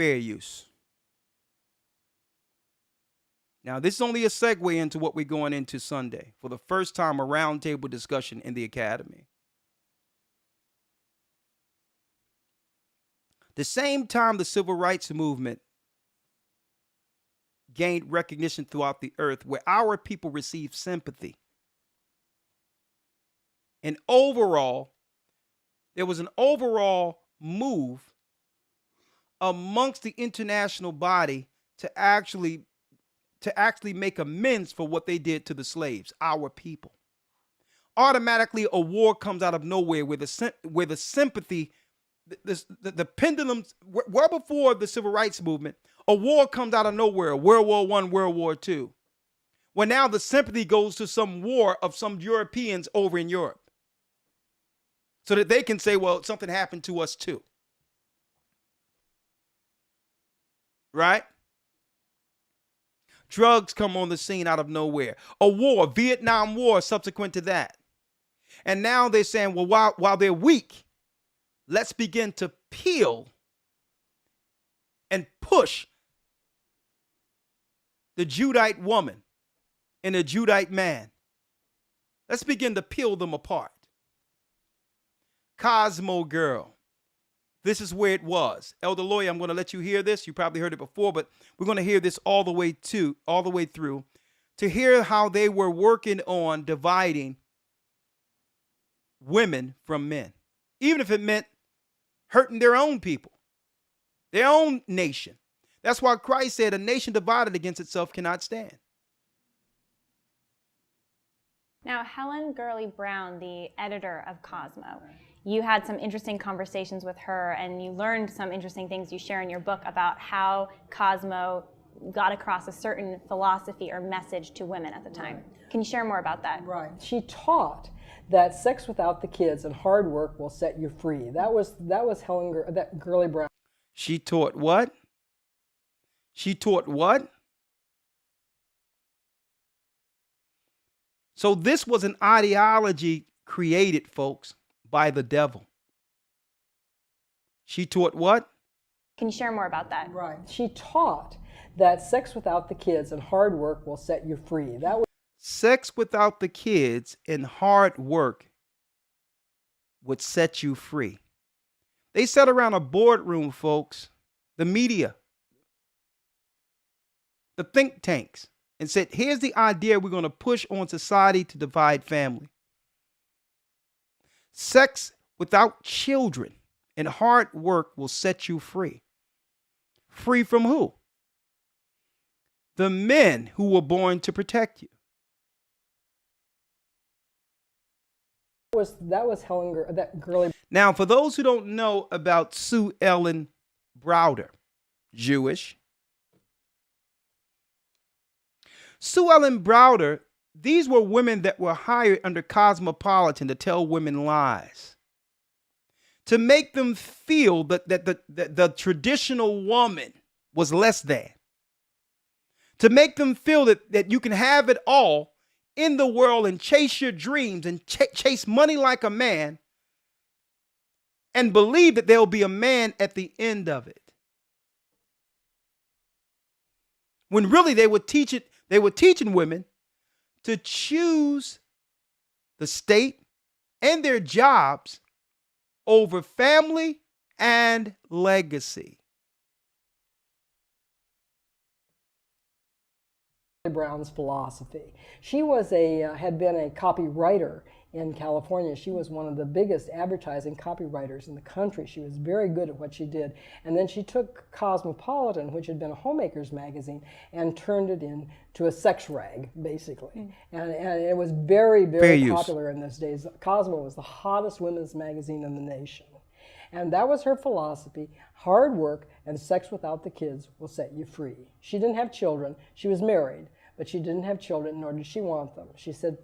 fair use. Now, this is only a segue into what we're going into Sunday. For the first time, a roundtable discussion in the academy. The same time the civil rights movement gained recognition throughout the earth, where our people received sympathy. And overall, there was an overall move amongst the international body to actually make amends for what they did to the slaves, our people. Automatically, a war comes out of nowhere where the sympathy, the pendulums, well before the civil rights movement, a war comes out of nowhere, World War I, World War II. Well, now the sympathy goes to some war of some Europeans over in Europe, so that they can say, well, something happened to us too. Right? Drugs come on the scene out of nowhere. A war, Vietnam War, subsequent to that. And now they're saying, well, while they're weak, let's begin to peel and push the Judite woman and the Judite man. Let's begin to peel them apart. Cosmo Girl. This is where it was. Elder Lawya, I'm going to let you hear this. You probably heard it before, but we're going to hear this all the way through to hear how they were working on dividing women from men, even if it meant hurting their own people, their own nation. That's why Christ said a nation divided against itself cannot stand. Now, Helen Gurley Brown, the editor of Cosmo, you had some interesting conversations with her, and you learned some interesting things you share in your book about how Cosmo got across a certain philosophy or message to women at the time. Right. Can you share more about that? Right. She taught that sex without the kids and hard work will set you free. That was Helen Gurley Brown. She taught what? She taught what? So this was an ideology created, folks, by the devil. She taught what? Can you share more about that? Right. She taught that sex without the kids and hard work will set you free. That was sex without the kids and hard work would set you free. They sat around a boardroom, folks, the media, the think tanks, and said, here's the idea we're going to push on society to divide family. Sex without children and hard work will set you free. Free from who? The men who were born to protect you. That was Helen Gurley. Now, for those who don't know about Sue Ellen Browder, Jewish. Sue Ellen Browder, these were women that were hired under Cosmopolitan to tell women lies, to make them feel that the traditional woman was less than, to make them feel that you can have it all in the world and chase your dreams and chase money like a man and believe that there'll be a man at the end of it. When really they were teaching women to choose the state and their jobs over family and legacy. Brown's philosophy. She was had been a copywriter in California. She was one of the biggest advertising copywriters in the country. She was very good at what she did. And then she took Cosmopolitan, which had been a homemaker's magazine, and turned it into a sex rag, basically. And it was very, very popular in those days. Cosmo was the hottest women's magazine in the nation. And that was her philosophy. Hard work and sex without the kids will set you free. She didn't have children. She was married, but she didn't have children, nor did she want them. She said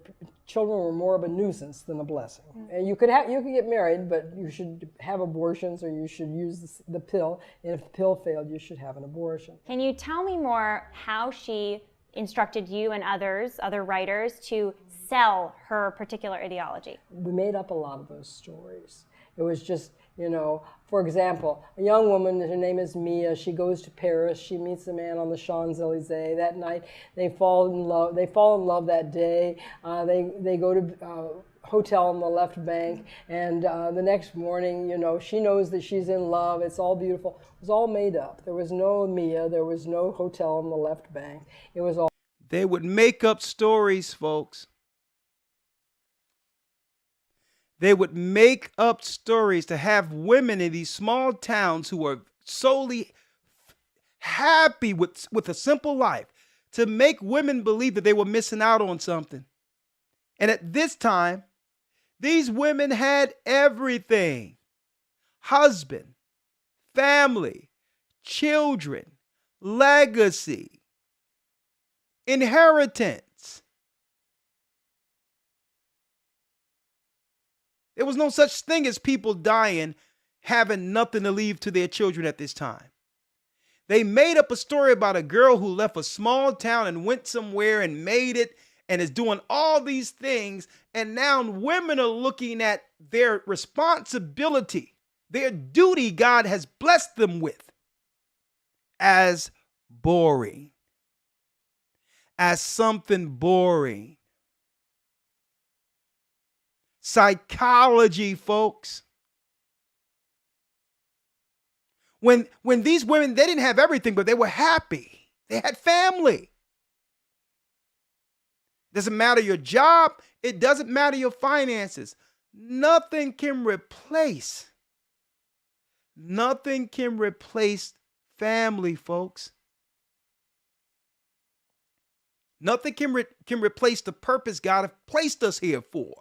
children were more of a nuisance than a blessing. And you could get married, but you should have abortions, or you should use the pill. And if the pill failed, you should have an abortion. Can you tell me more how she instructed you and other writers, to sell her particular ideology? We made up a lot of those stories. It was just You know, for example, a young woman, her name is Mia, she goes to Paris, she meets a man on the Champs-Elysees. That night they fall in love. They fall in love that day. They go to hotel on the left bank, and the next morning, you know, she knows that she's in love. It's all beautiful. It was all made up. There was no Mia. There was no hotel on the left bank. It was all. They would make up stories, folks. They would make up stories to have women in these small towns who are solely happy with a simple life, to make women believe that they were missing out on something. And at this time, these women had everything: husband, family, children, legacy, inheritance. There was no such thing as people dying, having nothing to leave to their children at this time. They made up a story about a girl who left a small town and went somewhere and made it and is doing all these things. And now women are looking at their responsibility, their duty God has blessed them with, as boring, as something boring. Psychology, folks. When these women, they didn't have everything, but they were happy. They had family. Doesn't matter your job. It doesn't matter your finances. Nothing can replace family, folks. Nothing can replace the purpose God has placed us here for.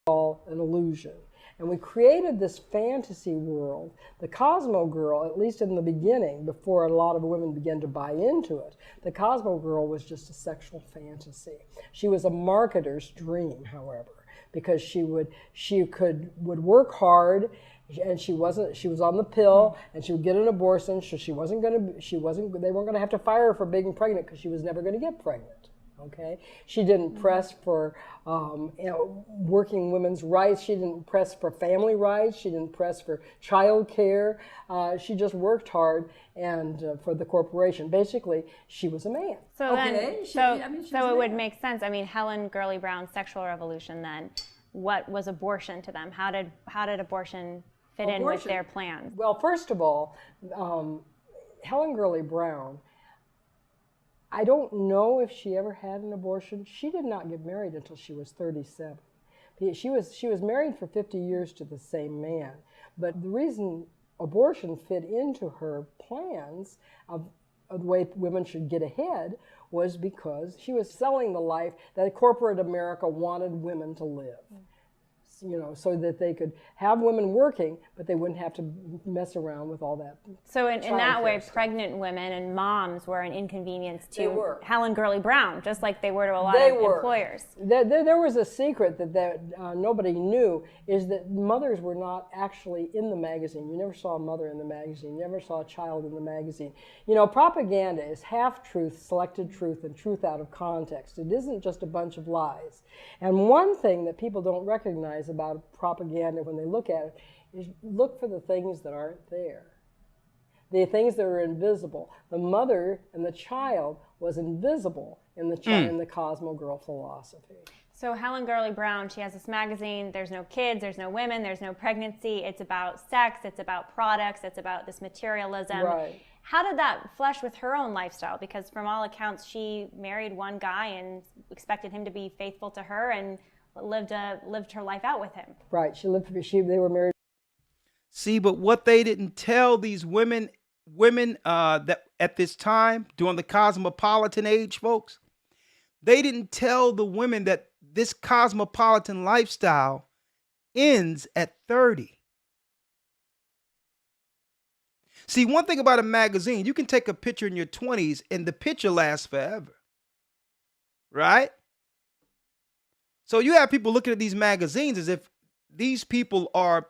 All an illusion. And we created this fantasy world. The Cosmo Girl, at least in the beginning, before a lot of women began to buy into it, the Cosmo Girl was just a sexual fantasy. She was a marketer's dream, however, because she would work hard, and she was on the pill, and she would get an abortion, so they weren't going to have to fire her for being pregnant, because she was never going to get pregnant. Okay, she didn't press for working women's rights. She didn't press for family rights. She didn't press for child care. She just worked hard and for the corporation. Basically, she was a man. So it would make sense. I mean, Helen Gurley Brown's sexual revolution. Then, what was abortion to them? How did abortion fit in with their plans? Well, first of all, Helen Gurley Brown, I don't know if she ever had an abortion. She did not get married until she was 37. She was married for 50 years to the same man. But the reason abortion fit into her plans of the way women should get ahead was because she was selling the life that corporate America wanted women to live. You know, so that they could have women working, but they wouldn't have to mess around with all that. So in that way, pregnant women and moms were an inconvenience to Helen Gurley Brown, just like they were to a lot of employers. There was a secret that nobody knew, is that mothers were not actually in the magazine. You never saw a mother in the magazine. You never saw a child in the magazine. You know, propaganda is half-truth, selected truth, and truth out of context. It isn't just a bunch of lies. And one thing that people don't recognize about propaganda when they look at it is look for the things that aren't there. The things that are invisible. The mother and the child was invisible in the Cosmo Girl philosophy. So Helen Gurley Brown, she has this magazine. There's no kids, there's no women, there's no pregnancy. It's about sex, it's about products, it's about this materialism. Right. How did that flesh with her own lifestyle? Because from all accounts, she married one guy and expected him to be faithful to her and lived her life out with him. Right. They were married. See, but what they didn't tell these women that at this time during the cosmopolitan age, folks, they didn't tell the women that this cosmopolitan lifestyle ends at 30. See, one thing about a magazine, you can take a picture in your 20s and the picture lasts forever. Right? So you have people looking at these magazines as if these people are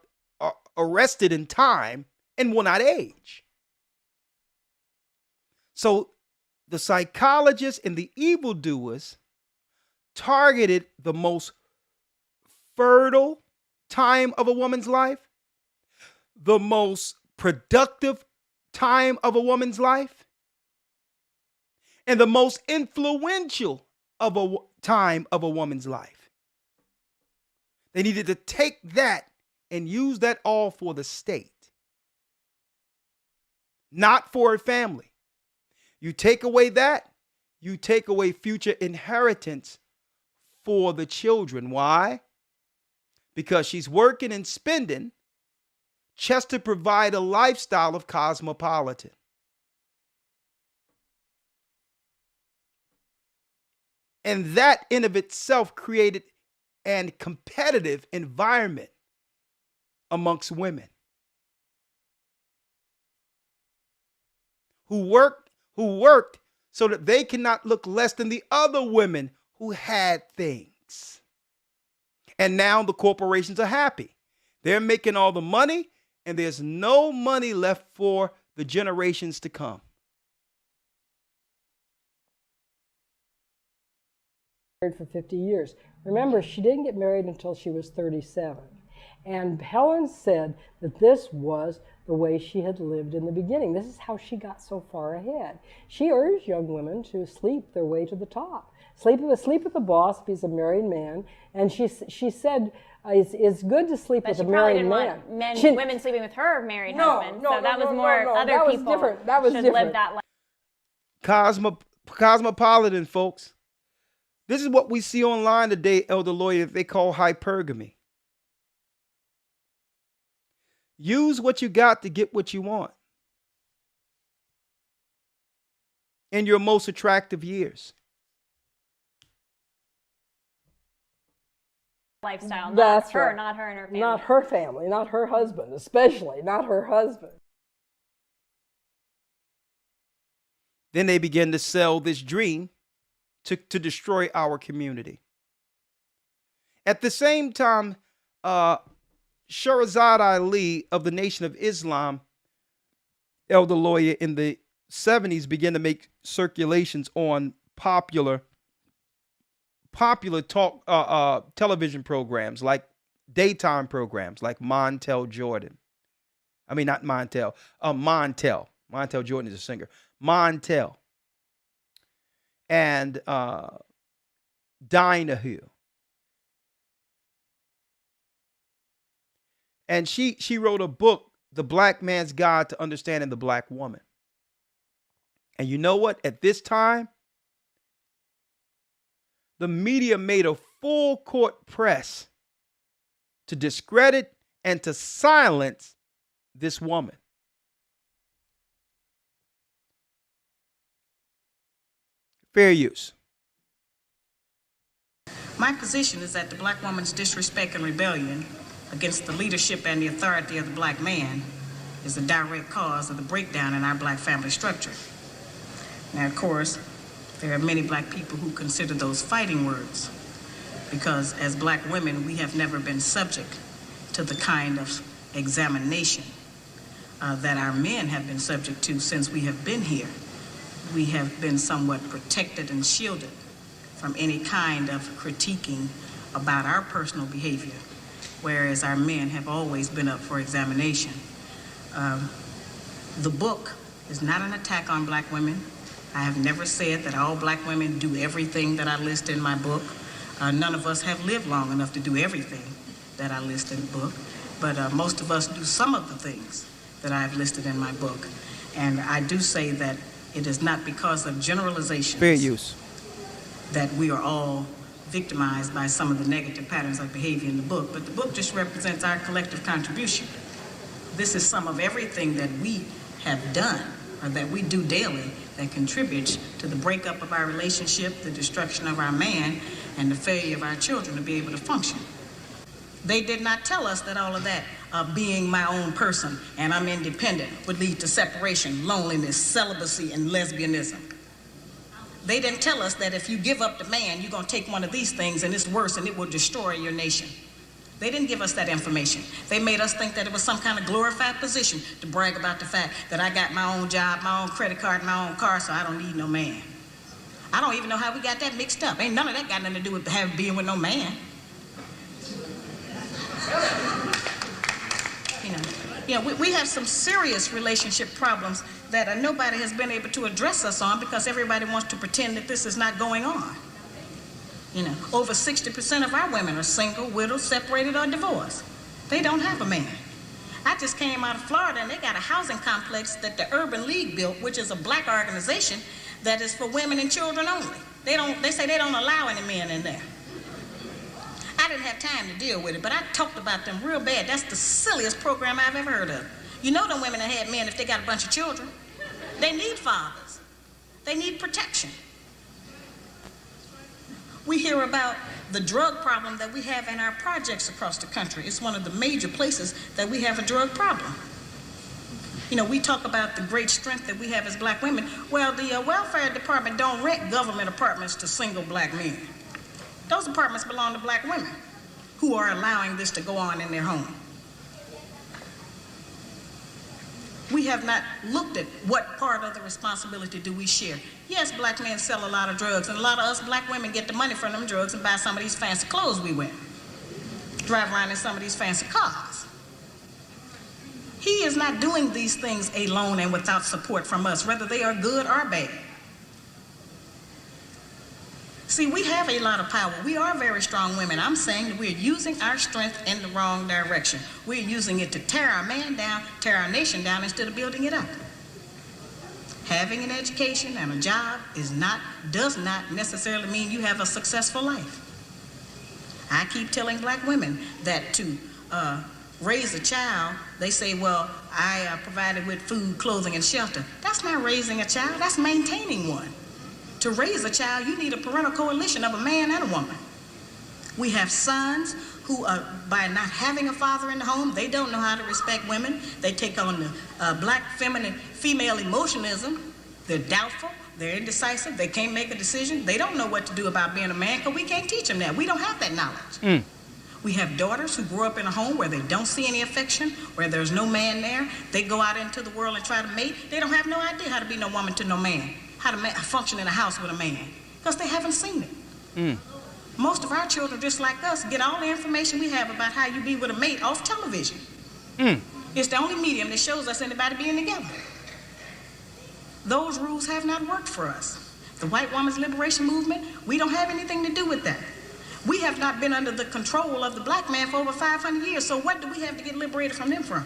arrested in time and will not age. So the psychologists and the evildoers targeted the most fertile time of a woman's life, the most productive time of a woman's life, and the most influential of a time of a woman's life. They needed to take that and use that all for the state, not for a family. You take away that, you take away future inheritance for the children. Why? Because she's working and spending just to provide a lifestyle of cosmopolitan. And that in of itself created a competitive environment amongst women who worked so that they cannot look less than the other women who had things. And now the corporations are happy. They're making all the money, and there's no money left for the generations to come. For 50 years. Remember, she didn't get married until she was 37. And Helen said that this was the way she had lived in the beginning. This is how she got so far ahead. She urged young women to sleep their way to the top. Sleep with the boss if he's a married man. And she said it's good to sleep with a married man. But she probably didn't want women sleeping with her married husband. So that was more other people should live that life. Cosmopolitan, folks. This is what we see online today, Elder Lawya, that they call hypergamy. Use what you got to get what you want in your most attractive years. Lifestyle, That's not her, right. not her and her family. Not her family, not her husband, especially not her husband. Then they begin to sell this dream to destroy our community. At the same time, Shahrazad Ali of the Nation of Islam, Elder Lawya, in the 70s began to make circulations on popular talk television programs, like daytime programs like Montel Jordan. I mean, not Montel, Montel. Montel Jordan is a singer. Montel. And Dinah Hill. And she wrote a book, The Black Man's Guide to Understanding the Black Woman. And you know what? At this time, the media made a full court press to discredit and to silence this woman. Fair use. My position is that the black woman's disrespect and rebellion against the leadership and the authority of the black man is a direct cause of the breakdown in our black family structure. Now, of course, there are many black people who consider those fighting words because as black women, we have never been subject to the kind of examination that our men have been subject to since we have been here. We have been somewhat protected and shielded from any kind of critiquing about our personal behavior, whereas our men have always been up for examination. The book is not an attack on black women. I have never said that all black women do everything that I list in my book. None of us have lived long enough to do everything that I list in the book, but most of us do some of the things that I've listed in my book. And I do say that it is not because of generalizations Fair use. that we are all victimized by some of the negative patterns of behavior in the book, but the book just represents our collective contribution. This is some of everything that we have done, or that we do daily, that contributes to the breakup of our relationship, the destruction of our man, and the failure of our children to be able to function. They did not tell us that all of that, being my own person and I'm independent, would lead to separation, loneliness, celibacy, and lesbianism. They didn't tell us that if you give up the man, you're going to take one of these things and it's worse and it will destroy your nation. They didn't give us that information. They made us think that it was some kind of glorified position to brag about the fact that I got my own job, my own credit card, my own car, so I don't need no man. I don't even know how we got that mixed up. Ain't none of that got nothing to do with being with no man. We have some serious relationship problems that nobody has been able to address us on because everybody wants to pretend that this is not going on. Over 60% of our women are single, widowed, separated, or divorced. They don't have a man. I just came out of Florida and they got a housing complex that the Urban League built, which is a black organization that is for women and children only. They say they don't allow any men in there. I didn't have time to deal with it, but I talked about them real bad. That's the silliest program I've ever heard of. Them women that had men if they got a bunch of children. They need fathers. They need protection. We hear about the drug problem that we have in our projects across the country. It's one of the major places that we have a drug problem. We talk about the great strength that we have as black women. Well, the welfare department don't rent government apartments to single black men. Those apartments belong to black women who are allowing this to go on in their home. We have not looked at what part of the responsibility do we share. Yes, black men sell a lot of drugs, and a lot of us black women get the money from them drugs and buy some of these fancy clothes we wear. Drive around in some of these fancy cars. He is not doing these things alone and without support from us, whether they are good or bad. See, we have a lot of power. We are very strong women. I'm saying that we're using our strength in the wrong direction. We're using it to tear our man down, tear our nation down instead of building it up. Having an education and a job does not necessarily mean you have a successful life. I keep telling black women that to raise a child, they say, well, I provided with food, clothing, and shelter. That's not raising a child, that's maintaining one. To raise a child, you need a parental coalition of a man and a woman. We have sons who, by not having a father in the home, they don't know how to respect women. They take on the black female emotionism. They're doubtful, they're indecisive, they can't make a decision. They don't know what to do about being a man because we can't teach them that. We don't have that knowledge. We have daughters who grow up in a home where they don't see any affection, where there's no man there. They go out into the world and try to mate. They don't have no idea how to be no woman to no man, how to function in a house with a man, because they haven't seen it. Most of our children, just like us, get all the information we have about how you be with a mate off television. It's the only medium that shows us anybody being together. Those rules have not worked for us. The white woman's liberation movement, we don't have anything to do with that. We have not been under the control of the black man for over 500 years, so what do we have to get liberated from them from?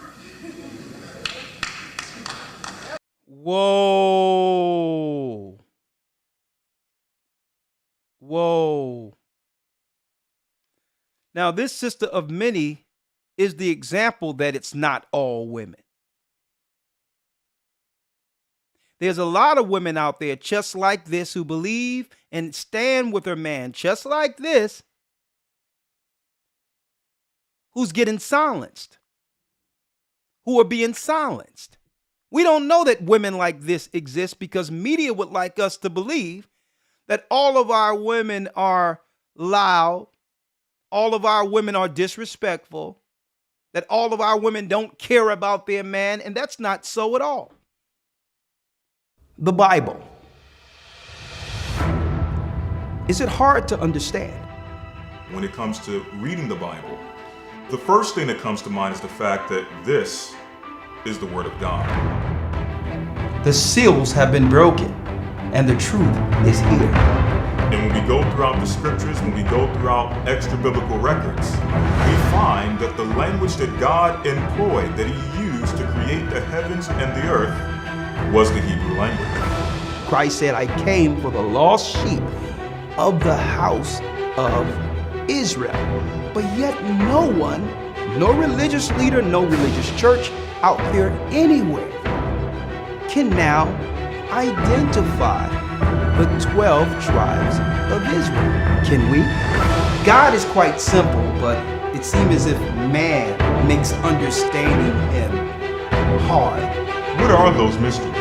Whoa. Whoa. Now, this sister of many is the example that it's not all women. There's a lot of women out there just like this who believe and stand with their man just like this, who's getting silenced, who are being silenced. We don't know that women like this exist because media would like us to believe that all of our women are loud, all of our women are disrespectful, that all of our women don't care about their man, and that's not so at all. The Bible. Is it hard to understand? When it comes to reading the Bible, the first thing that comes to mind is the fact that this is the Word of God. The seals have been broken, and the truth is here. And when we go throughout the scriptures, when we go throughout extra biblical records, we find that the language that God employed, that He used to create the heavens and the earth, was the Hebrew language. Christ said, I came for the lost sheep of the house of Israel. But yet no one, no religious leader, no religious church out there anywhere can now identify the 12 tribes of Israel. Can we? God is quite simple, but it seems as if man makes understanding Him hard. What are those mysteries?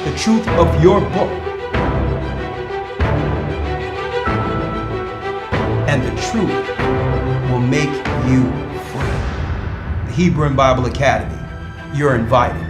The truth of your book and the truth will make you free. The Hebrew and Bible Academy, you're invited.